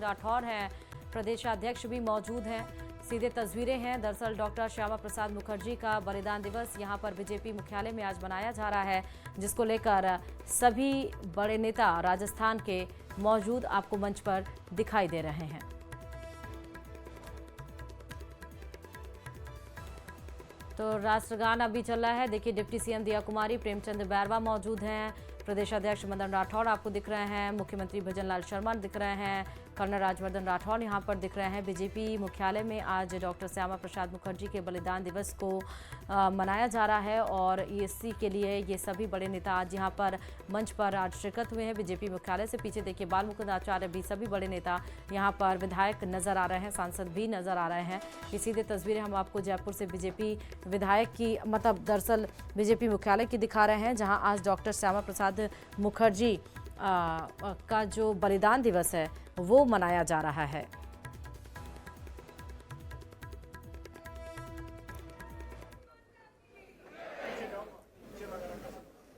राठौर हैं, प्रदेशाध्यक्ष भी मौजूद हैं। सीधे तस्वीरें हैं। दरअसल डॉक्टर श्यामा प्रसाद मुखर्जी का बलिदान दिवस यहां पर बीजेपी मुख्यालय में आज मनाया जा रहा है, जिसको लेकर सभी बड़े नेता राजस्थान के मौजूद आपको मंच पर दिखाई दे रहे हैं। तो राष्ट्रगान अभी चल रहा है। देखिए, डिप्टी सीएम दिया कुमारी, प्रेमचंद बैरवा मौजूद हैं, प्रदेश अध्यक्ष मदन राठौड़ आपको दिख रहे हैं, मुख्यमंत्री भजनलाल शर्मा दिख रहे हैं, कर्नल राज्यवर्धन राठौड़ यहां पर दिख रहे हैं। बीजेपी मुख्यालय में आज डॉक्टर श्यामा प्रसाद मुखर्जी के बलिदान दिवस को मनाया जा रहा है और इसी के लिए ये सभी बड़े नेता आज यहां पर मंच पर आज शिरकत हुए हैं। बीजेपी मुख्यालय से पीछे देखिए बाल मुकुंद आचार्य भी, सभी बड़े नेता यहां पर, विधायक नजर आ रहे हैं, सांसद भी नजर आ रहे हैं। ये सीधे तस्वीरें हम आपको जयपुर से बीजेपी विधायक की, मतलब दरअसल बीजेपी मुख्यालय की दिखा रहे हैं, जहां आज डॉक्टर श्यामा प्रसाद मुखर्जी का जो बलिदान दिवस है वो मनाया जा रहा है।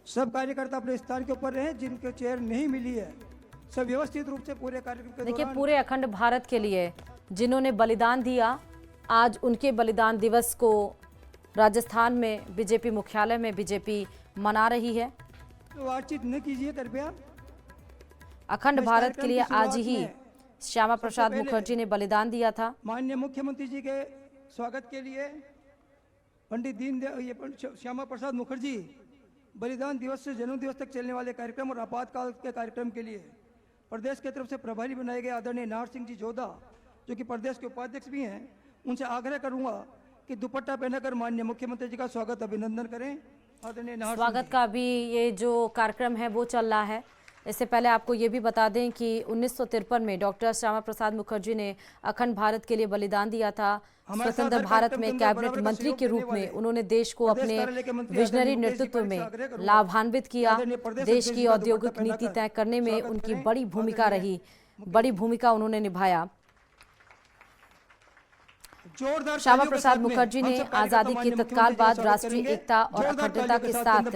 सब कार्यकर्ता अपने स्थान के ऊपर रहे, जिनके चेयर नहीं मिली है सब व्यवस्थित रूप से पूरे कार्यक्रम के देखिए, पूरे अखंड भारत के लिए जिन्होंने बलिदान दिया, आज उनके बलिदान दिवस को राजस्थान में बीजेपी मुख्यालय में बीजेपी मना रही है। तो बातचीत न कीजिए कृपया। अखंड भारत के लिए आज ही श्यामा प्रसाद मुखर्जी ने बलिदान दिया था। माननीय मुख्यमंत्री जी के स्वागत के लिए पंडित श्यामा प्रसाद मुखर्जी बलिदान दिवस से जन्म दिवस तक चलने वाले कार्यक्रम और आपातकाल के कार्यक्रम के लिए प्रदेश की तरफ से प्रभारी बनाए गए आदरणीय नाहर सिंह जी जोधा, जो कि प्रदेश के उपाध्यक्ष भी हैं, उनसे आग्रह करूंगा कि दुपट्टा पहनकर माननीय मुख्यमंत्री जी का स्वागत अभिनंदन करें। आदरणीय नाहर स्वागत का भी ये जो कार्यक्रम है वो चल रहा है। इससे पहले आपको ये भी बता दें कि 1953 में डॉक्टर श्यामा प्रसाद मुखर्जी ने अखंड भारत के लिए बलिदान दिया था। स्वतंत्र भारत में कैबिनेट मंत्री के रूप में उन्होंने देश को अपने विजनरी नेतृत्व में लाभान्वित किया। देश की औद्योगिक नीति तय करने में उनकी बड़ी भूमिका रही, बड़ी भूमिका उन्होंने निभाया। श्यामा प्रसाद मुखर्जी ने आजादी के तत्काल बाद राष्ट्रीय एकता और अखंडता के साथ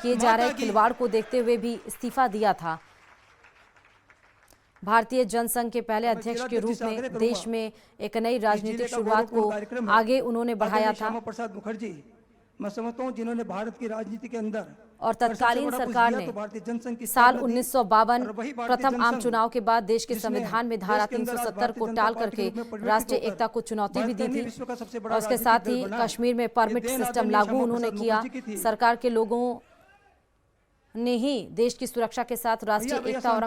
किए जा रहे खिलवाड़ को देखते हुए भी इस्तीफा दिया था। भारतीय जनसंघ के पहले अध्यक्ष के रूप में देश में एक नई राजनीतिक शुरुआत को आगे उन्होंने बढ़ाया था। प्रसाद मुखर्जी मैं समझता हूं जिन्होंने भारत की राजनीति के अंदर और तत्कालीन सरकार ने साल 1952 प्रथम आम चुनाव के बाद देश के संविधान में धारा 370 को टाल करके राष्ट्रीय एकता को चुनौती भी दी थी और उसके साथ ही कश्मीर में परमिट सिस्टम लागू उन्होंने किया। सरकार के लोगों ने ही देश की सुरक्षा के साथ राष्ट्रीय एकता और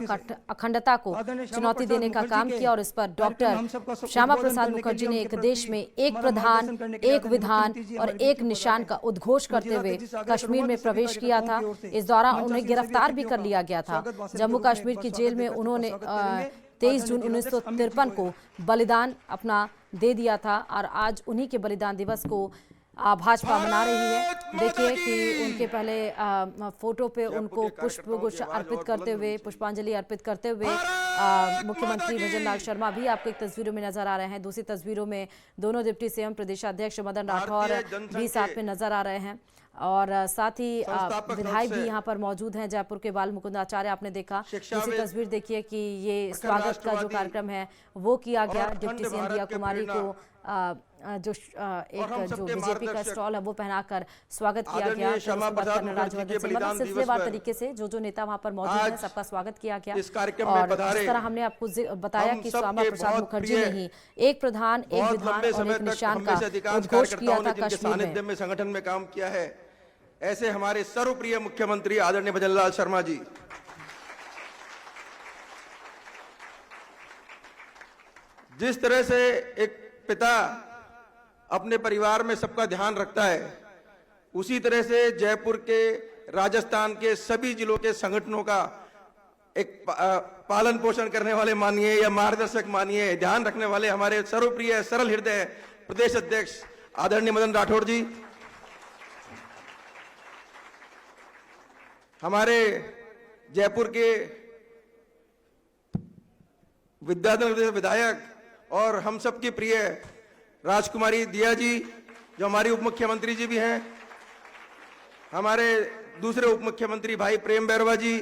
अखंडता को चुनौती देने का काम किया और इस पर डॉक्टर श्यामा प्रसाद मुखर्जी ने एक देश में एक प्रधान, एक विधान और एक निशान का उद्घोष करते हुए कश्मीर में प्रवेश किया था। इस दौरान उन्हें गिरफ्तार भी कर लिया गया था। जम्मू कश्मीर की जेल में उन्होंने 23 जून 1953 को बलिदान अपना दे दिया था और आज उन्हीं के बलिदान दिवस को भाजपा मना रही है। देखिए कि उनके पहले फोटो पे उनको पुष्पगुच्छ अर्पित करते हुए, पुष्पांजलि अर्पित करते हुए मुख्यमंत्री भजनलाल शर्मा भी आपको एक तस्वीरों में नजर आ रहे हैं। दूसरी तस्वीरों में दोनों डिप्टी सीएम प्रदेशाध्यक्ष मदन राठौर भी साथ में नजर आ रहे हैं और साथ ही विधायक भी यहाँ पर मौजूद हैं। जयपुर के बाल मुकुंद आचार्य आपने देखा। दूसरी तस्वीर देखिए कि ये स्वागत का जो कार्यक्रम है वो किया गया। डिप्टी सीएम दिया कुमारी को जो बीजेपी का स्टॉल है वो पहनाकर स्वागत किया गया। मतलब सिलसिलेवार तरीके से जो नेता वहां पर मौजूद हैं सबका स्वागत किया गया। और जिस तरह हमने आपको बताया कि श्यामा प्रसाद मुखर्जी ने ही एक प्रधान, एक विधान और एक निशान का उद्घोष किया था कश्मीर में। संगठन में काम किया है, ऐसे हमारे सर्वप्रिय मुख्यमंत्री आदरणीय भजनलाल शर्मा जी, जिस तरह से एक पिता अपने परिवार में सबका ध्यान रखता है, उसी तरह से जयपुर के, राजस्थान के सभी जिलों के संगठनों का एक पालन पोषण करने वाले मानिए या मार्गदर्शक मानिए, ध्यान रखने वाले हमारे सर्वप्रिय सरल हृदय प्रदेश अध्यक्ष आदरणीय मदन राठौड़ जी, हमारे जयपुर के विद्याधर विधायक और हम सबकी प्रिय राजकुमारी दिया जी, जो हमारी उप मुख्यमंत्री जी भी हैं, हमारे दूसरे उप मुख्यमंत्री भाई प्रेम बैरवा जी,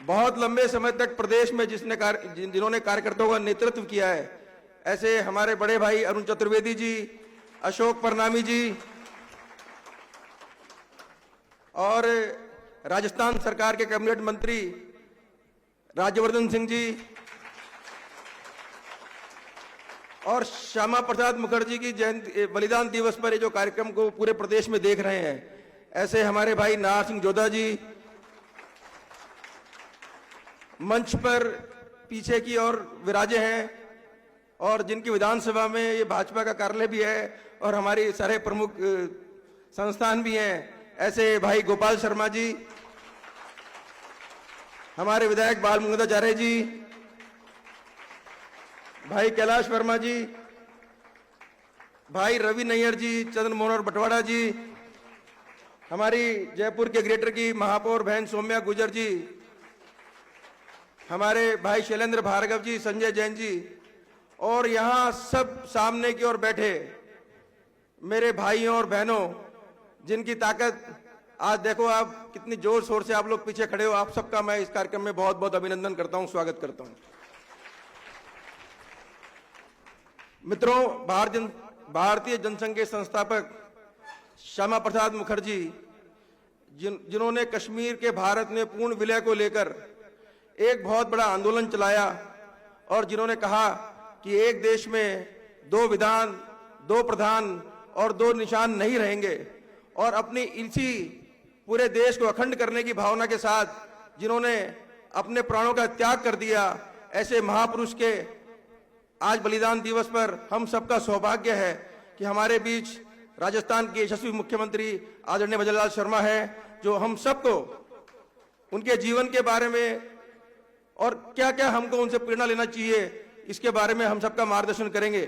बहुत लंबे समय तक प्रदेश में जिन्होंने कार्यकर्ताओं का नेतृत्व किया है, ऐसे हमारे बड़े भाई अरुण चतुर्वेदी जी, अशोक परनामी जी और राजस्थान सरकार के कैबिनेट मंत्री राज्यवर्धन सिंह जी और श्यामा प्रसाद मुखर्जी की जयंती बलिदान दिवस पर ये जो कार्यक्रम को पूरे प्रदेश में देख रहे हैं, ऐसे हमारे भाई नाहर सिंह जोधा जी मंच पर पीछे की ओर विराजे हैं और जिनकी विधानसभा में ये भाजपा का कार्यालय भी है और हमारी सारे प्रमुख संस्थान भी हैं, ऐसे भाई गोपाल शर्मा जी, हमारे विधायक बाल गंगाधराचार्य जी, भाई कैलाश वर्मा जी, भाई रवि नैयर जी, चंद्र मोहन बटवाड़ा जी, हमारी जयपुर के ग्रेटर की महापौर बहन सौम्या गुजर जी, हमारे भाई शैलेंद्र भार्गव जी, संजय जैन जी और यहाँ सब सामने की ओर बैठे मेरे भाइयों और बहनों, जिनकी ताकत आज देखो आप कितनी जोर शोर से आप लोग पीछे खड़े हो, आप सबका मैं इस कार्यक्रम में बहुत बहुत अभिनंदन करता हूं, स्वागत करता हूं। मित्रों, भारतीय जनसंघ के संस्थापक श्यामा प्रसाद मुखर्जी जिन्होंने कश्मीर के भारत में पूर्ण विलय को लेकर एक बहुत बड़ा आंदोलन चलाया और जिन्होंने कहा कि एक देश में दो विधान, दो प्रधान और दो निशान नहीं रहेंगे और अपनी इसी पूरे देश को अखंड करने की भावना के साथ जिन्होंने अपने प्राणों का त्याग कर दिया, ऐसे महापुरुष के आज बलिदान दिवस पर हम सबका सौभाग्य है कि हमारे बीच राजस्थान के यशस्वी मुख्यमंत्री आदरणीय भजनलाल शर्मा है, जो हम सबको उनके जीवन के बारे में और क्या क्या हमको उनसे प्रेरणा लेना चाहिए इसके बारे में हम सबका मार्गदर्शन करेंगे।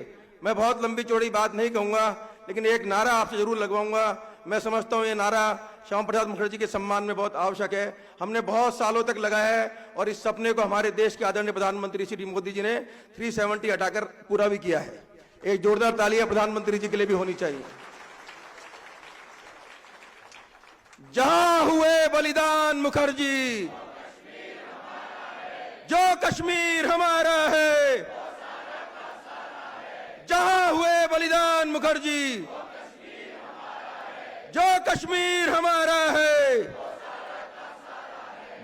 मैं बहुत लंबी चौड़ी बात नहीं कहूंगा, लेकिन एक नारा आपसे जरूर लगवाऊंगा। मैं समझता हूं ये नारा श्यामा प्रसाद मुखर्जी के सम्मान में बहुत आवश्यक है। हमने बहुत सालों तक लगाया है और इस सपने को हमारे देश के आदरणीय प्रधानमंत्री श्री मोदी जी ने 370 हटाकर पूरा भी किया है। एक जोरदार तालियां प्रधानमंत्री जी के लिए भी होनी चाहिए। जहां हुए बलिदान मुखर्जी, जो कश्मीर हमारा है, जहां हुए बलिदान मुखर्जी, जो कश्मीर हमारा है।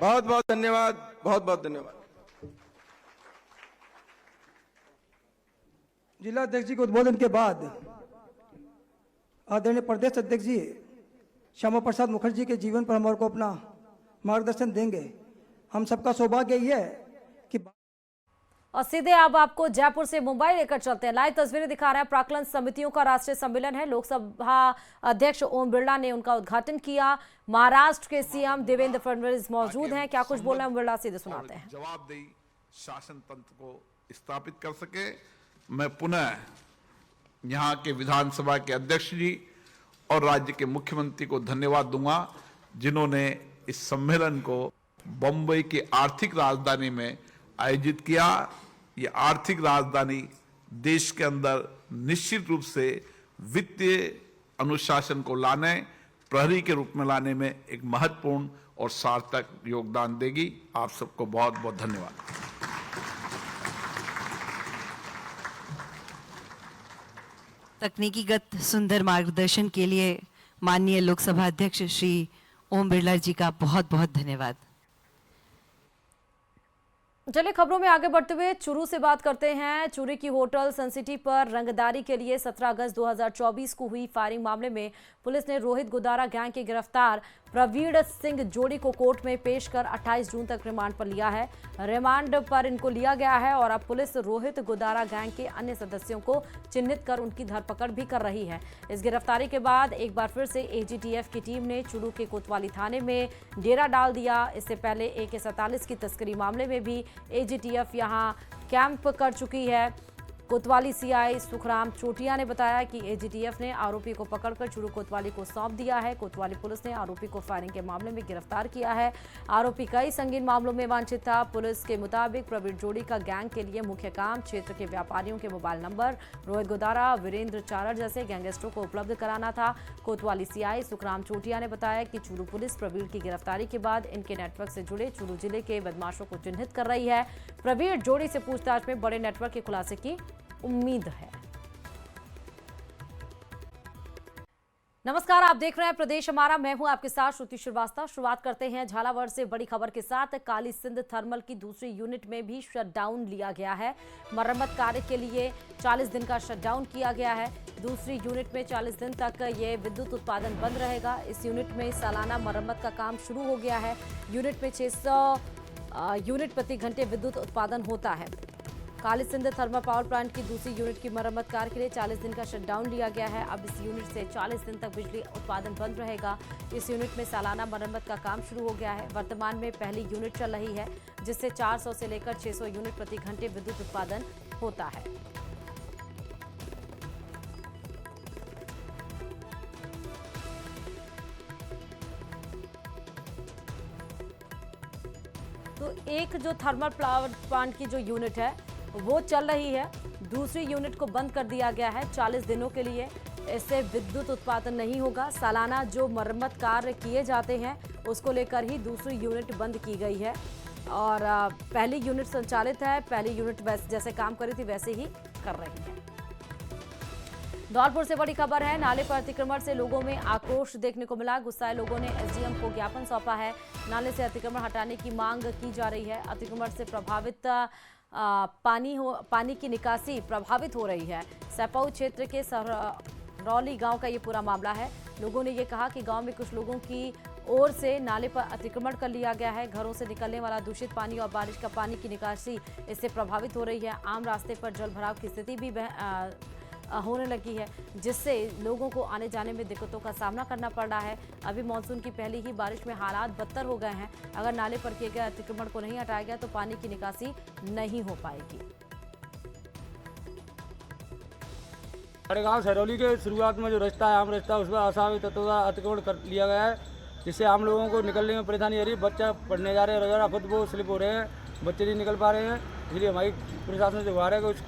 बहुत बहुत धन्यवाद, बहुत बहुत धन्यवाद। जिला अध्यक्ष जी के उद्बोधन के बाद आदरणीय प्रदेश अध्यक्ष जी श्यामा प्रसाद मुखर्जी के जीवन पर हमारे को अपना मार्गदर्शन देंगे। हम सबका सौभाग्य ये है कि और सीधे अब आपको जयपुर से मुंबई लेकर चलते हैं। लाइव तस्वीरें दिखा रहे हैं। प्राक्कलन समितियों का राष्ट्रीय सम्मेलन है। लोकसभा अध्यक्ष ओम बिरला ने उनका उद्घाटन किया। महाराष्ट्र के सीएम देवेंद्र फडणवीस मौजूद हैं। क्या कुछ बोलना है ओम बिरला, सीधे सुनाते हैं। जवाबदेही शासन तंत्र को स्थापित कर सके। मैं पुनः यहाँ के विधानसभा के अध्यक्ष जी और राज्य के मुख्यमंत्री को धन्यवाद दूंगा, जिन्होंने इस सम्मेलन को बम्बई की आर्थिक राजधानी में आयोजित किया। ये आर्थिक राजधानी देश के अंदर निश्चित रूप से वित्तीय अनुशासन को लाने, प्रहरी के रूप में लाने में एक महत्वपूर्ण और सार्थक योगदान देगी। आप सबको बहुत बहुत धन्यवाद। तकनीकीगत सुंदर मार्गदर्शन के लिए माननीय लोकसभा अध्यक्ष श्री ओम बिरला जी का बहुत बहुत धन्यवाद। चलिए खबरों में आगे बढ़ते हुए चूरू से बात करते हैं। चूरू की होटल सनसिटी पर रंगदारी के लिए 17 अगस्त 2024 को हुई फायरिंग मामले में पुलिस ने रोहित गुदारा गैंग के गिरफ्तार प्रवीण सिंह जोड़ी को कोर्ट में पेश कर 28 जून तक रिमांड पर लिया है। रिमांड पर इनको लिया गया है और अब पुलिस रोहित गुदारा गैंग के अन्य सदस्यों को चिन्हित कर उनकी धरपकड़ भी कर रही है। इस गिरफ्तारी के बाद एक बार फिर से एजीटीएफ की टीम ने चूरू के कोतवाली थाने में डेरा डाल दिया। इससे पहले AK-47 की तस्करी मामले में भी एजीटीएफ यहां कैंप कर चुकी है। कोतवाली सीआई सुखराम चोटिया ने बताया कि एजीटीएफ ने आरोपी को पकड़कर चूरू कोतवाली को सौंप दिया है। कोतवाली पुलिस ने आरोपी को फायरिंग के मामले में गिरफ्तार किया है। आरोपी कई संगीन मामलों में वांछित था। पुलिस के मुताबिक प्रवीण जोड़ी का गैंग के लिए मुख्य काम क्षेत्र के व्यापारियों के मोबाइल नंबर, रोहित गोदारा, वीरेंद्र चारड़ जैसे गैंगस्टरों को उपलब्ध कराना था। कोतवाली सीआई सुखराम चोटिया ने बताया कि चूरू पुलिस प्रवीण की गिरफ्तारी के बाद इनके नेटवर्क से जुड़े चूरू जिले के बदमाशों को चिन्हित कर रही है। प्रवीण जोड़ी से पूछताछ में बड़े नेटवर्क के खुलासे की उम्मीद है। नमस्कार, आप देख रहे हैं प्रदेश हमारा। मैं हूं आपके साथ श्रुति श्रीवास्तव। शुरुआत करते हैं झालावाड़ से बड़ी खबर के साथ। काली सिंध थर्मल की दूसरी यूनिट में भी शटडाउन लिया गया है। मरम्मत कार्य के लिए 40 दिन का शटडाउन किया गया है। दूसरी यूनिट में 40 दिन तक ये विद्युत उत्पादन बंद रहेगा। इस यूनिट में सालाना मरम्मत का काम शुरू हो गया है। यूनिट में 600 यूनिट प्रति घंटे विद्युत उत्पादन होता है। Kali Sindh thermal power plant की दूसरी यूनिट की मरम्मत कार्य के लिए 40 दिन का शटडाउन लिया गया है। अब इस यूनिट से 40 दिन तक बिजली उत्पादन बंद रहेगा। इस यूनिट में सालाना मरम्मत का काम शुरू हो गया है। वर्तमान में पहली यूनिट चल रही है, जिससे 400 से लेकर 600 यूनिट प्रति घंटे विद्युत उत्पादन होता है। तो एक जो थर्मल पावर प्लांट की जो यूनिट है वो चल रही है, दूसरी यूनिट को बंद कर दिया गया है 40 दिनों के लिए। इससे विद्युत उत्पादन नहीं होगा। सालाना जो मरम्मत कार्य किए जाते हैं उसको लेकर ही दूसरी यूनिट बंद की गई है और पहली यूनिट संचालित है। पहली यूनिट जैसे काम कर रही थी वैसे ही कर रही है। धौलपुर से बड़ी खबर है। नाले पर अतिक्रमण से लोगों में आक्रोश देखने को मिला। गुस्साए लोगों ने एसडीएम को ज्ञापन सौंपा है। नाले से अतिक्रमण हटाने की मांग की जा रही है। अतिक्रमण से प्रभावित पानी की निकासी प्रभावित हो रही है। सैपाऊ क्षेत्र के सरौली गांव का ये पूरा मामला है। लोगों ने ये कहा कि गांव में कुछ लोगों की ओर से नाले पर अतिक्रमण कर लिया गया है। घरों से निकलने वाला दूषित पानी और बारिश का पानी की निकासी इससे प्रभावित हो रही है। आम रास्ते पर जल भराव की स्थिति भी होने लगी है, जिससे लोगों को आने जाने में दिक्कतों का सामना करना पड़ रहा है। अभी मानसून की पहली ही बारिश में हालात बदतर हो गए हैं। अगर नाले पर किए गए अतिक्रमण को नहीं हटाया गया तो पानी की निकासी नहीं हो पाएगी। हमारे गांव सरौली के शुरुआत में जो रास्ता है, आम रास्ता, उसमें असामाजिक तत्वों का अतिक्रमण कर लिया गया है, जिससे आम लोगों को निकलने में परेशानी आ रही है। बच्चा पढ़ने जा रहे हैं, रोजाना खुद वो स्लिप हो रहे हैं, बच्चे नहीं निकल पा रहे हैं। इसलिए हमारी प्रशासन से गुहार है कि उस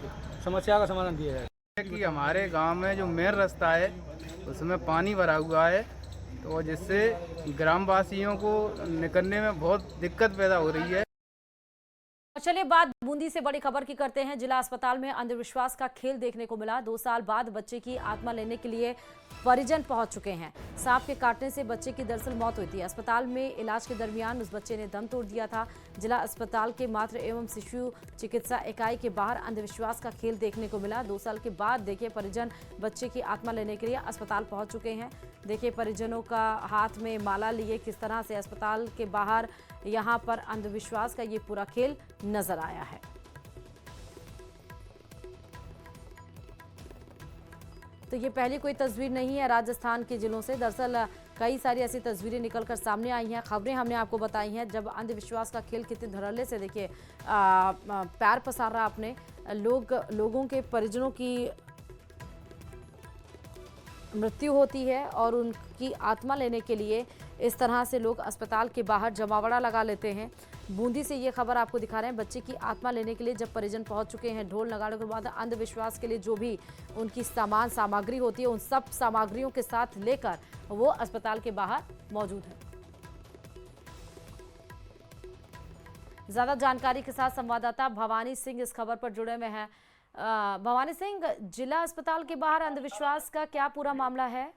समस्या का समाधान दिया जाए। कि हमारे गांव में जो मेन रास्ता है उसमें पानी भरा हुआ है, तो जिससे ग्रामवासियों को निकलने में बहुत दिक्कत पैदा हो रही है। चलिए बात बूंदी से बड़ी खबर की करते हैं। जिला अस्पताल में अंधविश्वास का खेल देखने को मिला। 2 साल बाद बच्चे की आत्मा लेने के लिए परिजन पहुंच चुके हैं। सांप के काटने से बच्चे की दरअसल मौत हुई थी। अस्पताल में इलाज के दरमियान उस बच्चे ने दम तोड़ दिया था। जिला अस्पताल के मातृ एवं शिशु चिकित्सा इकाई के बाहर अंधविश्वास का खेल देखने को मिला। 2 साल के बाद देखिए परिजन बच्चे की आत्मा लेने के लिए अस्पताल पहुंच चुके हैं। देखिए परिजनों का हाथ में माला लिए किस तरह से अस्पताल के बाहर यहाँ पर अंधविश्वास का ये पूरा खेल नजर आया है। तो ये पहली कोई तस्वीर नहीं है राजस्थान के जिलों से। दरअसल कई सारी ऐसी तस्वीरें निकलकर सामने आई हैं, खबरें हमने आपको बताई हैं। जब अंधविश्वास का खेल कितने धड़ल्ले से देखिए पैर पसार रहा अपने लोगों के परिजनों की मृत्यु होती है और उनकी आत्मा लेने के लिए इस तरह से लोग अस्पताल के बाहर जमावड़ा लगा लेते हैं। बूंदी से ये खबर आपको दिखा रहे हैं। बच्चे की आत्मा लेने के लिए जब परिजन पहुंच चुके हैं, ढोल नगाड़ों के बाद अंधविश्वास के लिए जो भी उनकी सामग्री होती है उन सब सामग्रियों के साथ लेकर वो अस्पताल के बाहर मौजूद है। ज्यादा जानकारी के साथ संवाददाता भवानी सिंह इस खबर पर जुड़े हुए हैं। भवानी सिंह, जिला अस्पताल के बाहर अंधविश्वास का क्या पूरा मामला है?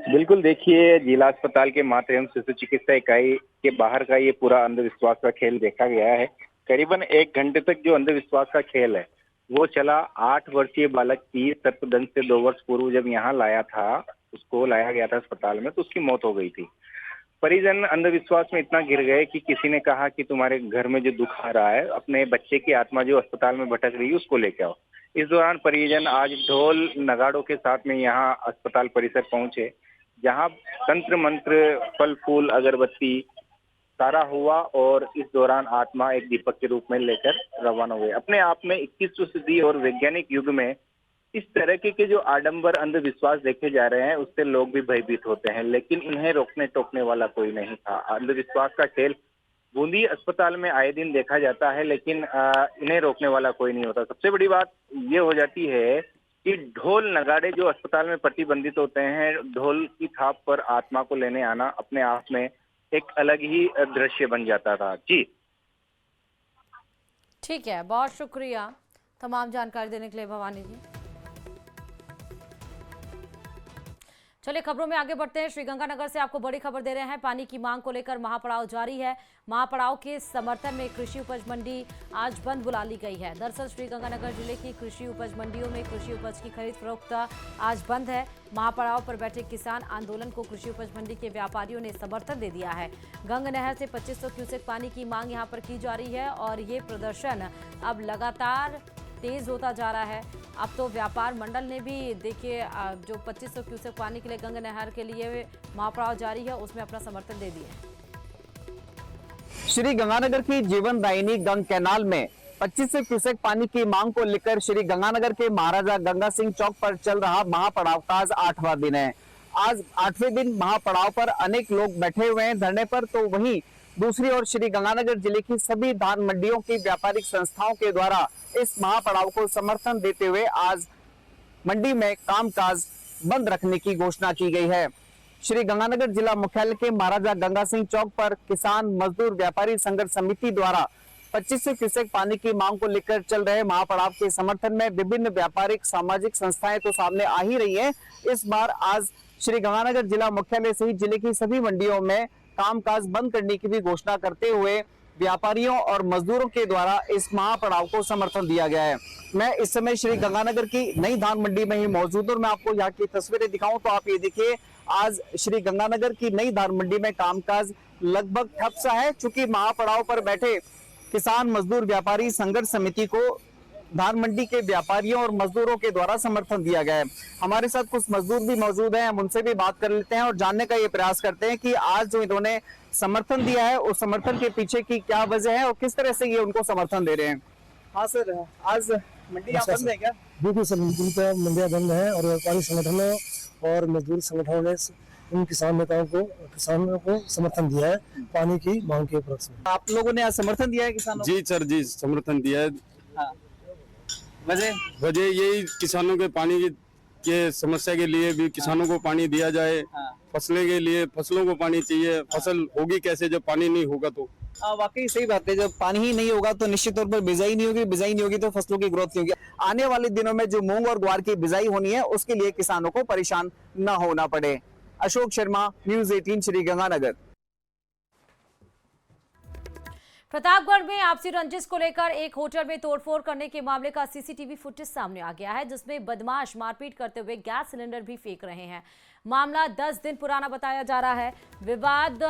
बिल्कुल, देखिए जिला अस्पताल के मातृ एवं शिशु चिकित्सा इकाई के बाहर का ये पूरा अंधविश्वास का खेल देखा गया है। करीबन 1 घंटे तक जो अंधविश्वास का खेल है वो चला। 8 वर्षीय बालक की सर्पदंश से 2 वर्ष पूर्व जब यहाँ उसको लाया गया था अस्पताल में, तो उसकी मौत हो गई थी। परिजन अंधविश्वास में इतना गिर गए कि किसी ने कहा कि तुम्हारे घर में जो दुख आ रहा है, अपने बच्चे की आत्मा जो अस्पताल में भटक रही है उसको लेके आओ। इस दौरान परिजन आज ढोल नगाड़ों के साथ में यहाँ अस्पताल परिसर पहुंचे, जहां तंत्र मंत्र, फल फूल, अगरबत्ती सारा हुआ और इस दौरान आत्मा एक दीपक के रूप में लेकर रवाना हुए। अपने आप में 21वीं सदी और वैज्ञानिक युग में इस तरह के जो आडंबर अंधविश्वास देखे जा रहे हैं उससे लोग भी भयभीत होते हैं, लेकिन इन्हें रोकने टोकने वाला कोई नहीं था। अंधविश्वास का खेल बूंदी अस्पताल में आए दिन देखा जाता है, लेकिन इन्हें रोकने वाला कोई नहीं होता। सबसे बड़ी बात ये हो जाती है कि ढोल नगाड़े जो अस्पताल में प्रतिबंधित होते हैं, ढोल की थाप पर आत्मा को लेने आना अपने आप में एक अलग ही दृश्य बन जाता था। जी ठीक है, बहुत शुक्रिया तमाम जानकारी देने के लिए भवानी जी। चलिए खबरों में आगे बढ़ते हैं। श्रीगंगानगर से आपको बड़ी खबर दे रहे हैं। पानी की मांग को लेकर महापड़ाव जारी है। महापड़ाव के समर्थन में कृषि उपज मंडी आज बंद बुला ली गई है। दरअसल श्रीगंगानगर जिले की कृषि उपज मंडियों में कृषि उपज की खरीद फरोख्त आज बंद है। महापड़ाव पर बैठे किसान आंदोलन को कृषि उपज मंडी के व्यापारियों ने समर्थन दे दिया है। गंग नहर से 2500 क्यूसेक पानी की मांग यहां पर की जा रही है और ये प्रदर्शन अब लगातार तेज होता जा रहा है। अब तो व्यापार मंडल ने भी देखिए जो 2500 क्यूसेक पानी के लिए गंग नहर के लिए महापड़ाव जारी है उसमें अपना समर्थन दे दिए। श्री गंगानगर की जीवन दायिनी गंग कैनाल में 2500 क्यूसेक पानी की मांग को लेकर श्री गंगानगर के महाराजा गंगा सिंह चौक पर चल रहा महापड़ाव का आज 8वां दिन है। आज 8वें दिन महापड़ाव पर अनेक लोग बैठे हुए हैं धरने पर, तो वहीं दूसरी ओर श्री गंगानगर जिले की सभी धान मंडियों की व्यापारिक संस्थाओं के द्वारा इस महापड़ाव को समर्थन देते हुए आज मंडी में कामकाज बंद रखने की घोषणा की गई है। श्री गंगानगर जिला मुख्यालय के महाराजा गंगा सिंह चौक पर किसान मजदूर व्यापारी संघर्ष समिति द्वारा 2500 क्यूसेक पानी की मांग को लेकर चल रहे महापड़ाव के समर्थन में विभिन्न व्यापारिक सामाजिक संस्थाएं तो सामने आ ही रही है। इस बार आज श्री गंगानगर जिला मुख्यालय सहित जिले की सभी मंडियों में कामकाज बंद करने की भी घोषणा करते हुए व्यापारियों और मजदूरों के द्वारा इस महापड़ाव को समर्थन दिया गया है। मैं इस समय श्री गंगानगर की नई धान मंडी में ही मौजूद हूं और मैं आपको यहाँ की तस्वीरें दिखाऊं तो आप ये देखिए, आज श्री गंगानगर की नई धान मंडी में कामकाज लगभग ठप सा है। चूंकि महापड़ाव पर बैठे किसान मजदूर व्यापारी संघर्ष समिति को धान मंडी के व्यापारियों और मजदूरों के द्वारा समर्थन दिया गया है। हमारे साथ कुछ मजदूर भी मौजूद हैं, हम उनसे भी बात कर लेते हैं और जानने का ये प्रयास करते हैं कि आज जो इन्होंने समर्थन दिया है उस समर्थन के पीछे की क्या वजह है और किस तरह से ये उनको समर्थन दे रहे हैं। हाँ सर, आज मंडियां बंद है क्या? बिल्कुल सर, बिल्कुल मंडियां बंद है और व्यापारी संगठनों और मजदूर संगठनों ने इन किसानों को समर्थन दिया है पानी की मांग के उपलक्ष्य में। आप लोगों ने आज समर्थन दिया है किसानों? जी सर, जी समर्थन दिया है। हाँ। वजह यही किसानों के पानी के समस्या के लिए भी किसानों को पानी दिया जाए। हाँ। फसलें के लिए फसलों को पानी चाहिए। फसल होगी कैसे जब पानी नहीं होगा? तो वाकई सही बात है, जब पानी ही नहीं होगा तो निश्चित तौर पर बिजाई नहीं होगी, बिजाई नहीं होगी तो फसलों की ग्रोथ नहीं होगी। आने वाले दिनों में जो मूंग और ग्वार की बिजाई होनी है उसके लिए किसानों को परेशान न होना पड़े। अशोक शर्मा, न्यूज़ 18 श्री गंगानगर। प्रतापगढ़ में आपसी रंजिश को लेकर एक होटल में तोड़फोड़ करने के मामले का सीसीटीवी फुटेज सामने आ गया है, जिसमें बदमाश मारपीट करते हुए गैस सिलेंडर भी फेंक रहे हैं। मामला 10 दिन पुराना बताया जा रहा है। विवाद